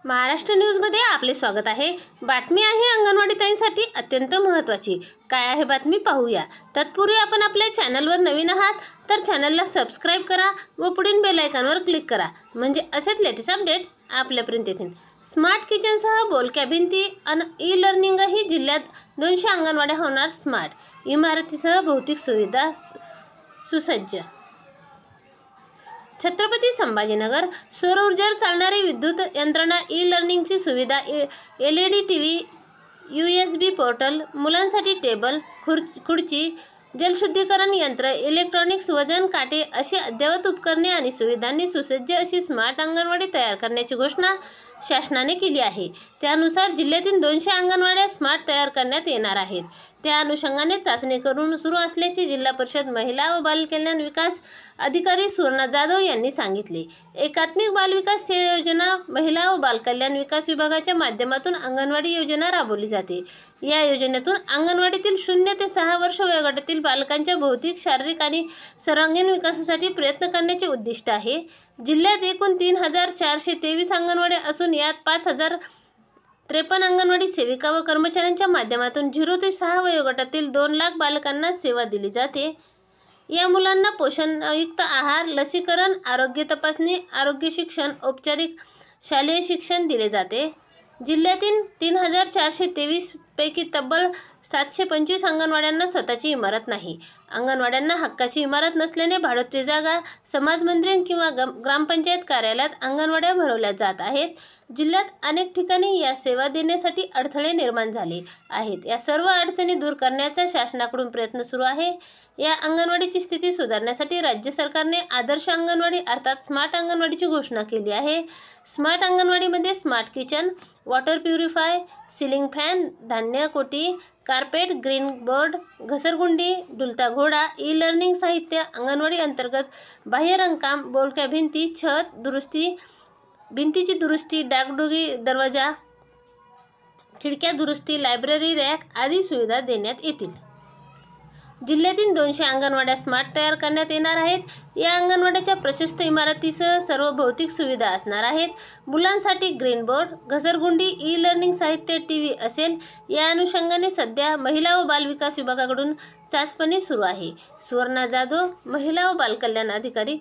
महाराष्ट्र न्यूजमध्ये आपले स्वागत आहे। बातमी आहे अंगणवाडी ताईंसाठी अत्यंत महत्त्वाची। काय आहे बातमी पाहूया। तत्पूर्वी आपण आपल्या चॅनलवर नवीन आहात तर चॅनलला सबस्क्राइब करा व पुढील बेल आयकॉनवर क्लिक करा, म्हणजे असेच लेटेस्ट अपडेट आपल्यापर्यंत येतील। स्मार्ट किचनसह बोलक्या भिंती आणि ई लर्निंगही जिल्ह्यात 200 अंगणवाड्या होणार स्मार्ट। इमारतीसह भौतिक सुविधा सुसज्ज। छत्रपती संभाजीनगर सौर ऊर्जेवर चालणारी विद्युत यंत्रणा, ई लर्निंगची सुविधा, LED TV, USB पोर्टल, मुलांसाठी टेबल खुर्ची, जलशुद्धीकरण यंत्र, इलेक्ट्रॉनिक्स, वजन काटे अशी अद्ययावत उपकरणे आणि सुविधांनी सुसज्ज अशी स्मार्ट अंगणवाडी तयार करण्याची घोषणा शासनाने केली आहे। त्यानुसार जिल्ह्यातील 200 अंगणवाड्या स्मार्ट तयार करण्यात येणार आहेत। त्या अनुषंगाने चाचणी करून सुरू असल्याचे जिल्हा परिषद महिला व बालकल्याण विकास अधिकारी सुवर्णा जाधव यांनी सांगितले। एकात्मिक बालविकास योजना महिला व बालकल्याण विकास विभागाच्या माध्यमातून अंगणवाडी योजना राबवली जाते। या योजनेतून अंगणवाडीतील 0 ते 6 वर्ष वयोगटातील बालकांच्या भौतिक, शारीरिक आणि सर्वांगीण विकासासाठी प्रयत्न करण्याचे उद्दिष्ट आहे। जिल्ह्यात एकूण 3423 अंगणवाड्या असून यात 5053 अंगणवाडी सेविका व कर्मचाऱ्यांच्या माध्यमातून 0 ते 6 वयोगटातील 2 लाख बालकांना सेवा दिली जाते। या मुलांना पोषणयुक्त आहार, लसीकरण, आरोग्य तपासणी, आरोग्य शिक्षण, औपचारिक शालेय शिक्षण दिले जाते। जिल्ह्यातील 3423 पैकी तब्बल 725 अंगणवाड्यांना स्वतःची इमारत नाही। अंगणवाड्यांना हक्काची इमारत नसल्याने भाडोत्री जागा, समाज मंदिर किंवा ग्रामपंचायत कार्यालयात अंगणवाड्या भरवल्या जात आहेत। जिल्ह्यात अनेक ठिकाणी या सेवा देण्यासाठी अडथळे निर्माण झाले आहेत। या सर्व अडचणी दूर करण्याचा शासनाकडून प्रयत्न सुरू आहे। या अंगणवाडीची स्थिती सुधारण्यासाठी राज्य सरकारने आदर्श अंगणवाडी अर्थात स्मार्ट अंगणवाडीची घोषणा केली आहे। स्मार्ट अंगणवाडीमध्ये smart kitchen, water purify, ceiling fan, धान्य कोठी, कार्पेट, ग्रीन बोर्ड, घसरगुंडी, डुलता घोडा, ई लर्निंग साहित्य, अंगणवाडी अंतर्गत बाह्य रंगकाम, बोलक्या भिंती, छत दुरुस्ती, भिंतीची दुरुस्ती, डागडुगी दरवाजा, खिडक्या दुरुस्ती, लायब्ररी रॅक आदी सुविधा देण्यात येतील। जिल्ह्यातील 200 अंगणवाड्या स्मार्ट तयार करण्यात येणार आहेत। या अंगणवाड्याच्या प्रशस्त इमारतीसह सर्व भौतिक सुविधा असणार आहेत। मुलांसाठी ग्रीन बोर्ड, घसरगुंडी, ई लर्निंग साहित्य, TV असेल। या अनुषंगाने सध्या महिला व बालविकास विभागाकडून चाचपणी सुरू आहे। सुवर्णा जाधव, महिला व बालकल्याण अधिकारी,